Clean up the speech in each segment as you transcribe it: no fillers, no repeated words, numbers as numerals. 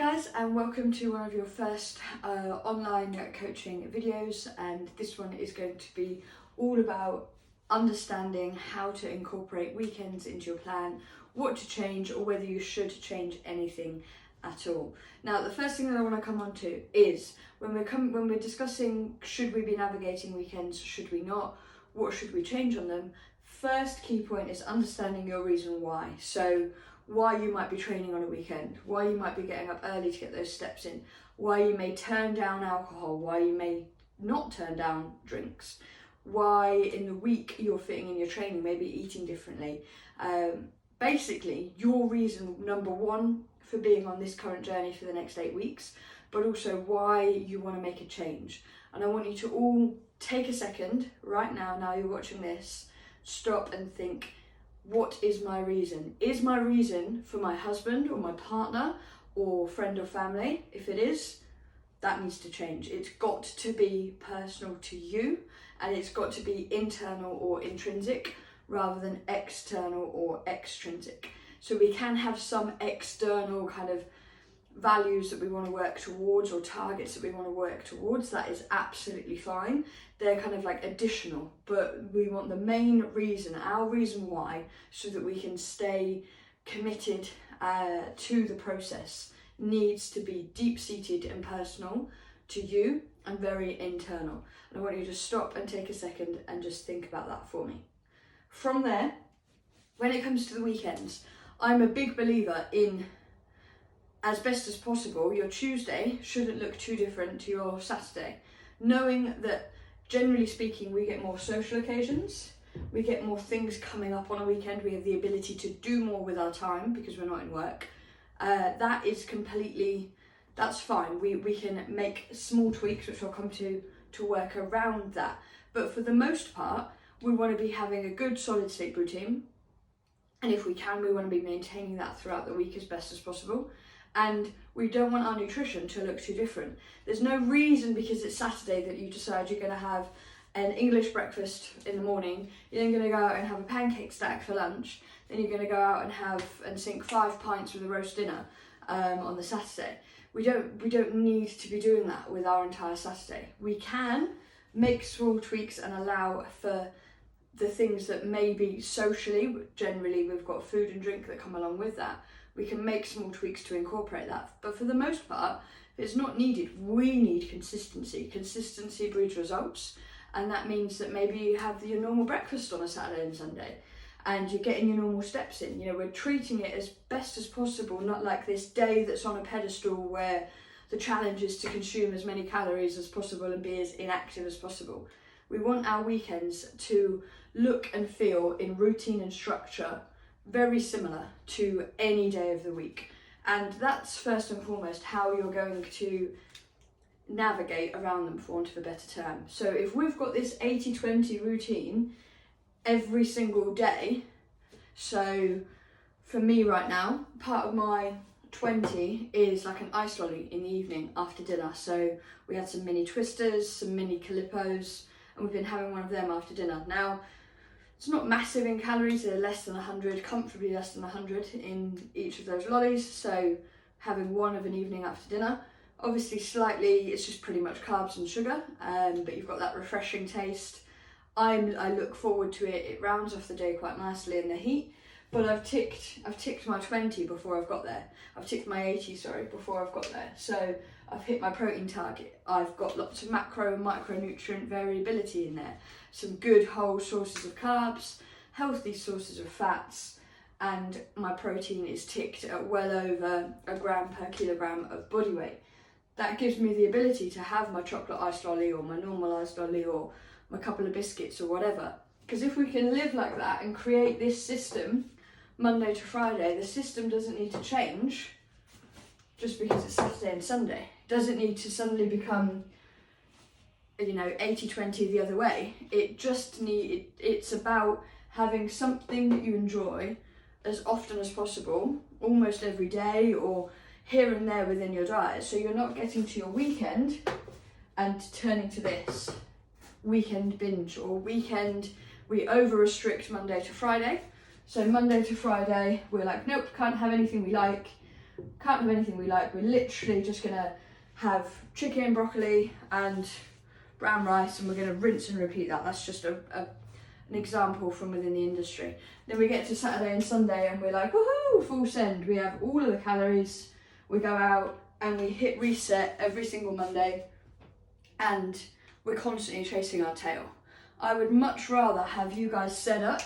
guys, and welcome to one of your first online coaching videos, and this one is going to be all about understanding how to incorporate weekends into your plan, what to change, or whether you should change anything at all. Now, the first thing that I want to come on to is when we're discussing should we be navigating weekends, should we not, what should we change on them. First key point is understanding your reason why. So why you might be training on a weekend, why you might be getting up early to get those steps in, why you may turn down alcohol, why you may not turn down drinks, why in the week you're fitting in your training, maybe eating differently. Basically, your reason number one for being on this current journey for the next 8 weeks, but also why you want to make a change. And I want you to all take a second right now you're watching this, stop and think, what is my reason? Is my reason for my husband or my partner or friend or family? If it is, that needs to change. It's got to be personal to you, and it's got to be internal or intrinsic rather than external or extrinsic. So we can have some external kind of values that we want to work towards or targets that we want to work towards. That is absolutely fine. They're kind of like additional, but we want the main reason, our reason why, so that we can stay committed to the process, needs to be deep-seated and personal to you and very internal. And I want you to stop and take a second and just think about that for me. From there, when it comes to the weekends, I'm a big believer in, as best as possible, your Tuesday shouldn't look too different to your Saturday. Knowing that, generally speaking, we get more social occasions, we get more things coming up on a weekend, we have the ability to do more with our time because we're not in work. That is completely, that's fine. We can make small tweaks, which I'll come to work around that. But for the most part, we want to be having a good solid sleep routine. And if we can, we want to be maintaining that throughout the week as best as possible. And we don't want our nutrition to look too different. There's no reason because it's Saturday that you decide you're going to have an English breakfast in the morning, you're then going to go out and have a pancake stack for lunch, then you're going to go out and sink 5 pints with a roast dinner on the Saturday. We don't need to be doing that with our entire Saturday. We can make small tweaks and allow for the things that maybe socially, generally we've got food and drink that come along with that. We can make small tweaks to incorporate that. But for the most part, if it's not needed, we need consistency. Consistency breeds results. And that means that maybe you have your normal breakfast on a Saturday and Sunday and you're getting your normal steps in. You know, we're treating it as best as possible, not like this day that's on a pedestal where the challenge is to consume as many calories as possible and be as inactive as possible. We want our weekends to look and feel in routine and structure very similar to any day of the week. And that's first and foremost how you're going to navigate around them, for want of a better term. So if we've got this 80-20 routine every single day, so for me right now, part of my 20 is like an ice lolly in the evening after dinner. So we had some mini twisters, some mini Calippos, and we've been having one of them after dinner. Now, it's not massive in calories, they're less than 100, comfortably less than 100 in each of those lollies, so having one of an evening after dinner. Obviously slightly, it's just pretty much carbs and sugar, but you've got that refreshing taste. I look forward to it, it rounds off the day quite nicely in the heat, but I've ticked my 20 before I've got there. I've ticked my 80, before I've got there. So I've hit my protein target. I've got lots of macro and micronutrient variability in there. Some good whole sources of carbs, healthy sources of fats, and my protein is ticked at well over 1 gram per kilogram of body weight. That gives me the ability to have my chocolate iced lolly or my normal iced lolly or my couple of biscuits or whatever. Because if we can live like that and create this system Monday to Friday, the system doesn't need to change just because it's Saturday and Sunday. It doesn't need to suddenly become, 80-20 the other way. It's about having something that you enjoy as often as possible, almost every day or here and there within your diet. So you're not getting to your weekend and turning to this weekend binge or weekend, we over restrict Monday to Friday. So Monday to Friday, we're like, nope, can't have anything we like. can't have anything we like. We're literally just gonna have chicken, broccoli and brown rice, and we're gonna rinse and repeat that. That's just an example from within the industry. Then we get to Saturday and Sunday and we're like, woohoo, full send. We have all of the calories, we go out and we hit reset every single Monday, and we're constantly chasing our tail. I would much rather have you guys set up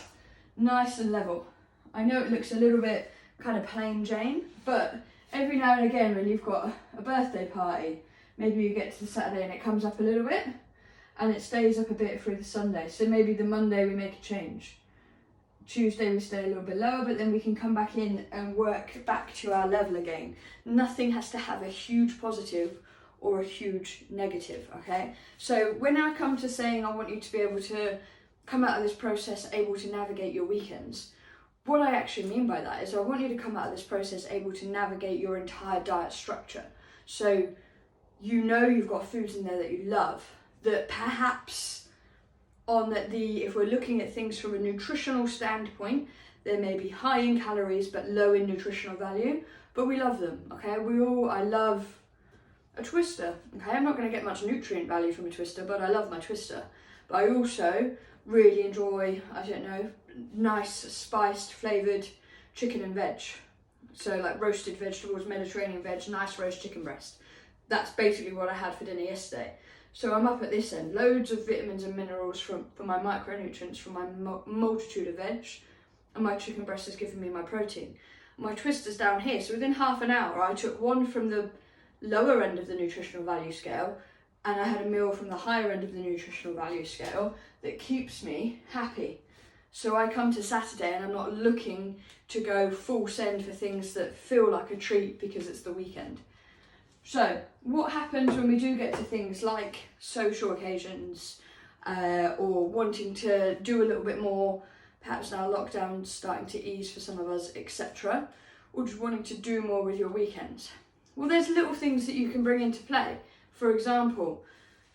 nice and level. I know it looks a little bit kind of plain Jane, but every now and again when you've got a birthday party, maybe you get to the Saturday and it comes up a little bit and it stays up a bit through the Sunday. So maybe the Monday we make a change. Tuesday we stay a little bit lower, but then we can come back in and work back to our level again. Nothing has to have a huge positive or a huge negative, okay? So when I come to saying I want you to be able to come out of this process able to navigate your weekends, what I actually mean by that is I want you to come out of this process able to navigate your entire diet structure. So you know you've got foods in there that you love, that perhaps if we're looking at things from a nutritional standpoint, they may be high in calories but low in nutritional value, but we love them, okay? I love a Twister, okay? I'm not going to get much nutrient value from a Twister, but I love my Twister. But I also really enjoy, nice spiced flavoured chicken and veg. So like roasted vegetables, Mediterranean veg, nice roast chicken breast. That's basically what I had for dinner yesterday. So I'm up at this end, loads of vitamins and minerals for my micronutrients from my multitude of veg, and my chicken breast has given me my protein. My Twister's down here, so within half an hour I took one from the lower end of the nutritional value scale and I had a meal from the higher end of the nutritional value scale that keeps me happy. So I come to Saturday and I'm not looking to go full send for things that feel like a treat because it's the weekend. So what happens when we do get to things like social occasions or wanting to do a little bit more, perhaps now lockdown's starting to ease for some of us, etc., or just wanting to do more with your weekends? Well, there's little things that you can bring into play. For example,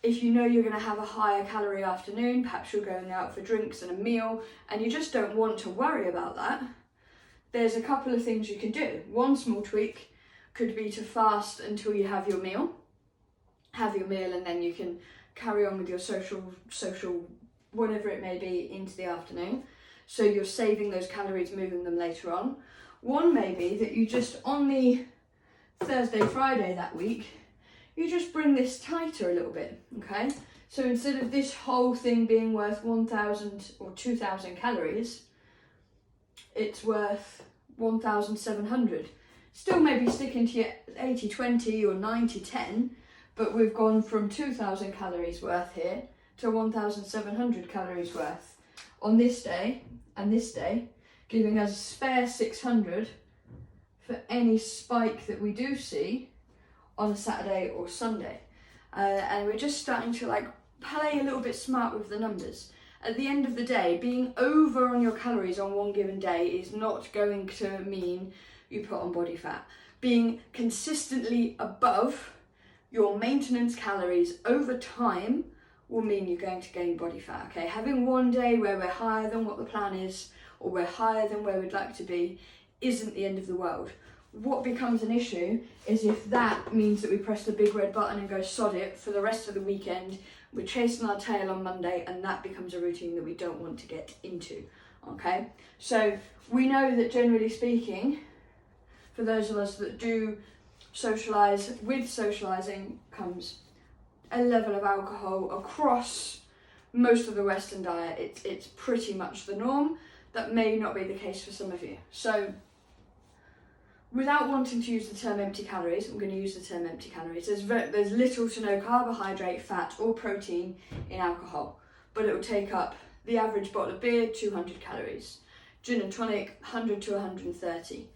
if you know you're going to have a higher calorie afternoon, perhaps you're going out for drinks and a meal and you just don't want to worry about that, there's a couple of things you can do. One small tweak could be to fast until you have your meal. Have your meal and then you can carry on with your social, whatever it may be, into the afternoon. So you're saving those calories, moving them later on. One may be that you just, on the Thursday, Friday that week, you just bring this tighter a little bit, okay? So instead of this whole thing being worth 1,000 or 2,000 calories, it's worth 1,700. Still maybe sticking to your 80-20 or 90-10, but we've gone from 2,000 calories worth here to 1,700 calories worth on this day and this day, giving us a spare 600 for any spike that we do see on a Saturday or Sunday. And we're just starting to play a little bit smart with the numbers. At the end of the day, being over on your calories on one given day is not going to mean you put on body fat. Being consistently above your maintenance calories over time will mean you're going to gain body fat, okay? Having one day where we're higher than what the plan is, or we're higher than where we'd like to be, isn't the end of the world. What becomes an issue is if that means that we press the big red button and go sod it for the rest of the weekend, we're chasing our tail on Monday, and that becomes a routine that we don't want to get into, okay? So we know that generally speaking, for those of us that do socialise, with socialising comes a level of alcohol across most of the Western diet. It's pretty much the norm. That may not be the case for some of you. So without wanting to use the term empty calories, I'm going to use the term empty calories. There's little to no carbohydrate, fat or protein in alcohol, but it will take up the average bottle of beer, 200 calories. Gin and tonic, 100 to 130.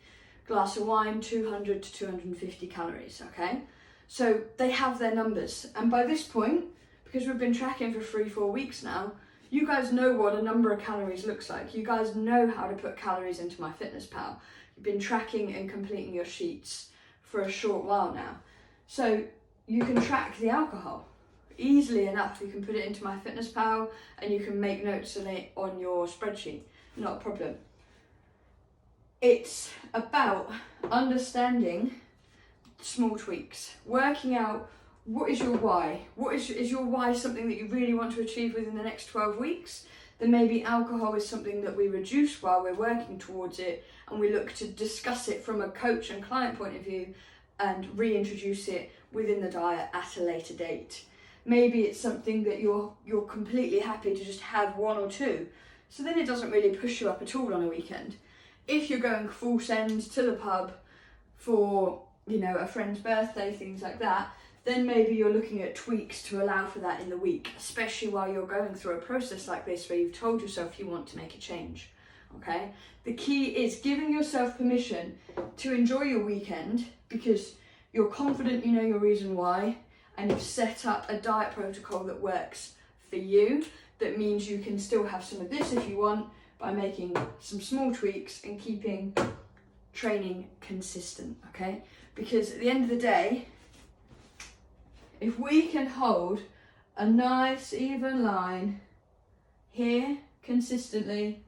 Glass of wine, 200 to 250 calories, okay? So they have their numbers. And by this point, because we've been tracking for 3-4 weeks now, you guys know what a number of calories looks like. You guys know how to put calories into MyFitnessPal. You've been tracking and completing your sheets for a short while now. So you can track the alcohol easily enough. You can put it into MyFitnessPal and you can make notes on it on your spreadsheet. Not a problem. It's about understanding small tweaks, working out what is your why. Is your why something that you really want to achieve within the next 12 weeks? Then maybe alcohol is something that we reduce while we're working towards it, and we look to discuss it from a coach and client point of view and reintroduce it within the diet at a later date. Maybe it's something that you're completely happy to just have one or two, so then it doesn't really push you up at all on a weekend. If you're going full send to the pub for, you know, a friend's birthday, things like that, then maybe you're looking at tweaks to allow for that in the week, especially while you're going through a process like this where you've told yourself you want to make a change, okay? The key is giving yourself permission to enjoy your weekend because you're confident you know your reason why, and you've set up a diet protocol that works for you, that means you can still have some of this if you want by making some small tweaks and keeping training consistent, okay? Because at the end of the day, if we can hold a nice even line here consistently,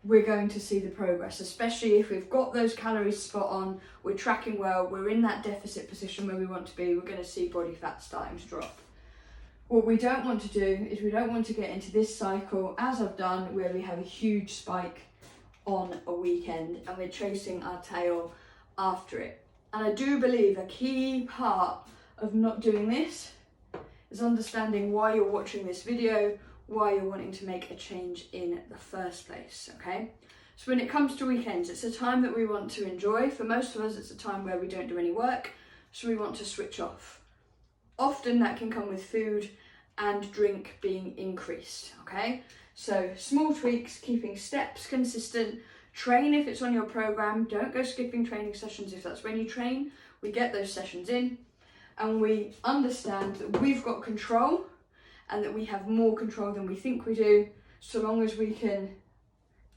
we're going to see the progress, especially if we've got those calories spot on, we're tracking well, we're in that deficit position where we want to be, we're going to see body fat starting to drop. What we don't want to do is we don't want to get into this cycle, as I've done, where we have a huge spike on a weekend and we're chasing our tail after it. And I do believe a key part of not doing this is understanding why you're watching this video, why you're wanting to make a change in the first place, okay? So when it comes to weekends, it's a time that we want to enjoy. For most of us, it's a time where we don't do any work, so we want to switch off. Often that can come with food and drink being increased, okay? So small tweaks, keeping steps consistent, train if it's on your program, don't go skipping training sessions if that's when you train. We get those sessions in and we understand that we've got control and that we have more control than we think we do, so long as we can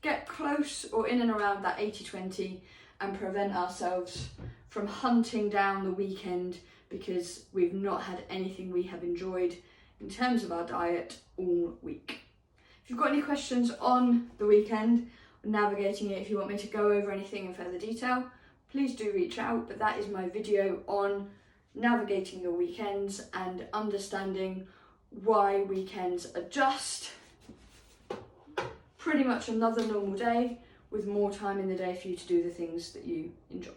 get close or in and around that 80-20 and prevent ourselves from hunting down the weekend because we've not had anything we have enjoyed in terms of our diet all week. If you've got any questions on the weekend, navigating it, if you want me to go over anything in further detail, please do reach out. But that is my video on navigating your weekends and understanding why weekends are just pretty much another normal day with more time in the day for you to do the things that you enjoy.